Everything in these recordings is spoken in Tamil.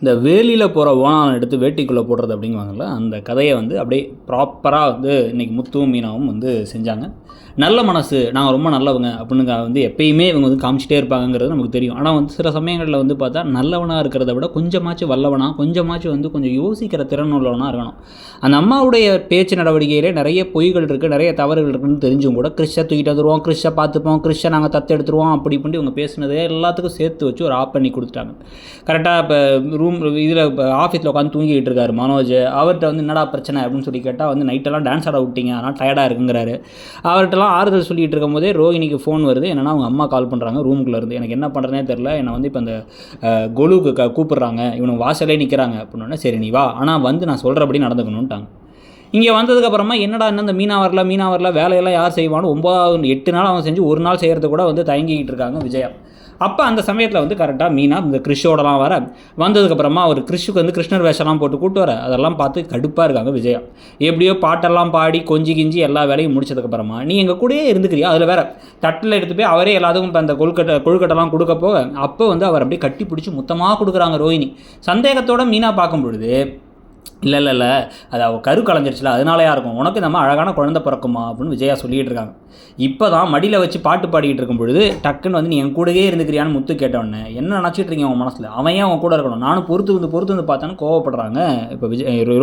இந்த வேலியில் போகிற ஓணானை எடுத்து வேட்டிக்குள்ளே போடுறது அப்படிங்குவாங்கள்ல, அந்த கதையை வந்து அப்படியே ப்ராப்பராக வந்து இன்றைக்கி முத்துவும் மீனாவும் வந்து செஞ்சாங்க. நல்ல மனசு, நாங்கள் ரொம்ப நல்லவங்க அப்படின்னு வந்து எப்பயுமே இவங்க வந்து காமிச்சிட்டே இருப்பாங்கங்கிறது நமக்கு தெரியும். ஆனால் வந்து சில சமயங்களில் வந்து பார்த்தா நல்லவனாக இருக்கிறத விட கொஞ்சமாச்சும் வல்லவனாக, கொஞ்சமாச்சும் வந்து கொஞ்சம் யோசிக்கிற திறன் உள்ளவனாக இருக்கணும். அந்த அம்மாவுடைய பேச்சு நடவடிக்கையிலே நிறைய பொய்கள் இருக்குது, நிறைய தவறுகள் இருக்குதுன்னு தெரிஞ்சும் கூட கிறிஷை தூக்கிட்டு வந்துடுவோம், கிறிஷை பார்த்துப்போம், கிறிஷை நாங்கள் தத்து எடுத்துருவோம் அப்படி இப்படி இவங்க பேசுனதே எல்லாத்துக்கும் சேர்த்து வச்சு ஒரு ஆப் பண்ணி கொடுத்துட்டாங்க. கரெக்டாக இப்போ இதில் இப்போ ஆஃபீஸில் உட்காந்து தூங்கிட்டு இருக்காரு மனோஜ். அவர்கிட்ட வந்து என்னடா பிரச்சனை அப்படின்னு சொல்லி கேட்டால் வந்து நைட்டெல்லாம் டான்ஸ் ஆட விட்டீங்க அதனால் டயர்டாக இருக்குங்கிறாரு. அவர்கிட்டலாம் ஆறுதல் சொல்லிகிட்டு இருக்கும் போதே ரோஹிணிக்கு ஃபோன் வருது. என்னென்னா அவங்க அம்மா கால் பண்ணுறாங்க ரூமுக்குள்ளே இருந்து. எனக்கு என்ன பண்ணுறதுனே தெரில, என்னை வந்து இப்போ அந்த கொலுவுக்கு கூப்பிட்றாங்க, இவனுக்கு வாசலே நிற்கிறாங்க அப்படின்னா சரி நீ வா, ஆனால் வந்து நான் சொல்கிறபடி நடந்துக்கணுன்ட்டாங்க. இங்கே வந்ததுக்கப்புறமா என்னடா இன்னும் இந்த மீனா வரல வேலையெல்லாம் யார் செய்வான்னு 8 நாள் அவன் செஞ்சு ஒரு நாள் செய்கிறது கூட வந்து தயங்கிக்கிட்டு இருக்காங்க விஜயா. அப்போ அந்த சமயத்தில் வந்து கரெக்டாக மீனா இந்த கிறிஷோடலாம் வர வந்ததுக்கப்புறமா அவர் கிறிஷுக்கு வந்து கிருஷ்ணர் வேஷம்லாம் போட்டு கூப்பிட்டு வர அதெல்லாம் பார்த்து கடுப்பாக இருக்காங்க விஜயா. எப்படியோ பாட்டெல்லாம் பாடி கொஞ்சி கிஞ்சி எல்லா வேலையும் முடிச்சதுக்கப்புறமா நீ எங்கள் கூடயே இருந்துக்கிறியா, அதில் வேறு தட்டில் எடுத்து போய் அவரே எல்லாத்துக்கும் இப்போ அந்த கொழுக்கட்டைலாம் கொடுக்க போக அப்போ வந்து அவர் அப்படியே கட்டி பிடிச்சி மொத்தமாக கொடுக்குறாங்க ரோஹிணி. சந்தேகத்தோடு மீனா பார்க்கும் பொழுது இல்லை அது அவள் கரு கலைஞ்சிருச்சுல அதனாலயா இருக்கும், உனக்கு நம்ம அழகான குழந்தை பிறக்குமா அப்படின்னு விஜயா சொல்லிகிட்டு இருக்காங்க. இப்போ தான் மடியில் வச்சு பாட்டு பாடிக்கிட்டு இருக்கும் பொழுது டக்குன்னு வந்து நீ என் கூடவே இருந்துக்கிறியான்னு முத்து கேட்டோடனே என்ன நினச்சிட்டு இருக்கீங்க உன் மனசில், அவன் ஏன் அவன் கூட இருக்கணும், நானும் பொறுத்து வந்து பார்த்தான்னு கோவப்படுறாங்க இப்போ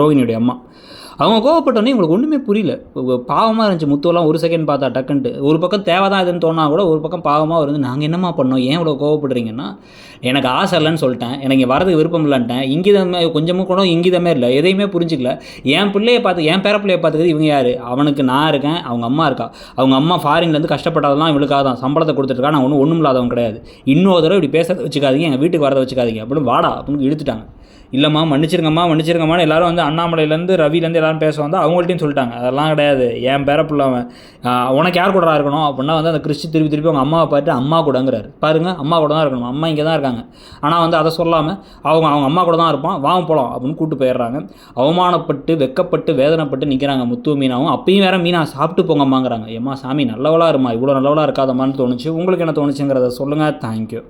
ரோஹிணியுடைய அம்மா. அவங்க கோவப்பட்டோன்னே உங்களுக்கு ஒன்றுமே புரியல, பாவமாக இருந்துச்சு முத்துவெல்லாம் ஒரு செகண்ட் பார்த்தா டக்குன்ட்டு. ஒரு பக்கம் தேவை தான் இதுன்னு தோணா கூட ஒரு பக்கம் பாவமாக இருந்து நாங்கள் என்னம்மா பண்ணோம் ஏன் இவ்வளோ கோவப்படுறீங்கன்னா, எனக்கு ஆசை இல்லைன்னு சொல்லிட்டேன், எனக்கு வரதுக்கு விருப்பம் இல்லைன்ட்டேன், இங்கிதமே கொஞ்சமும் கூட இங்கிதமே இல்லை, எதையுமே புரிஞ்சிக்கல, என் பிள்ளையை பார்த்து என் பேர பிள்ளையை பார்த்துக்கிறது இவங்க யார், அவனுக்கு நான் இருக்கேன் அவங்க அம்மா இருக்கா, அவங்க அம்மா ஃபாரின்லேருந்து கஷ்டப்பட்டதெல்லாம் இவளுக்காக தான் சம்பளத்தை கொடுத்துட்ருக்கா, நான் ஒன்றும் இல்லாதவங்க கிடையாது, இன்னொரு தடவை இப்படி பேச வச்சுக்காதீங்க, எங்கள் வீட்டுக்கு வரதை வச்சுக்காதீங்க அப்படின்னு வாடா அப்படின்னு இழுத்துட்டாங்க. இல்லைம்மா மன்னிச்சிருங்கம்மான்னு எல்லாரும் வந்து அண்ணாமலையிலேருந்து ரவிலேருந்து எல்லாரும் பேச வந்து அவங்கள்ட்டையும் சொல்லிட்டாங்க அதெல்லாம் கிடையாது, என் பேரப்புள்ள அவன் உனக்கு யார் கூட இருக்கணும் அப்படின்னா வந்து அந்த கிறிஸ்டி திருப்பி அவங்க அம்மாவை பார்த்து அம்மா கூடங்கிறாரு. பாருங்கள் அம்மா கூட தான் இருக்கணும், அம்மா இங்கே தான் இருக்காங்க, ஆனால் வந்து அதை சொல்லாமல் அவங்க அம்மா கூட தான் இருப்பான் வாங்க போகலாம் அப்படின்னு கூப்பிட்டு போயிடுறாங்க. அவமானப்பட்டு வெக்கப்பட்டு வேதனைப்பட்டு நிற்கிறாங்க முத்து மீனாவும். அப்பயும் வேறு மீனா சாப்பிட்டு போங்கம்மாங்கிறாங்க. ஏம்மா சாமி நல்லவளாக இருமா, இவ்வளோ நல்லவளாக இருக்காதம்மான்னு தோணுச்சு. உங்களுக்கு என்ன தோணுச்சுங்கிறத சொல்லுங்கள். தேங்க்யூ.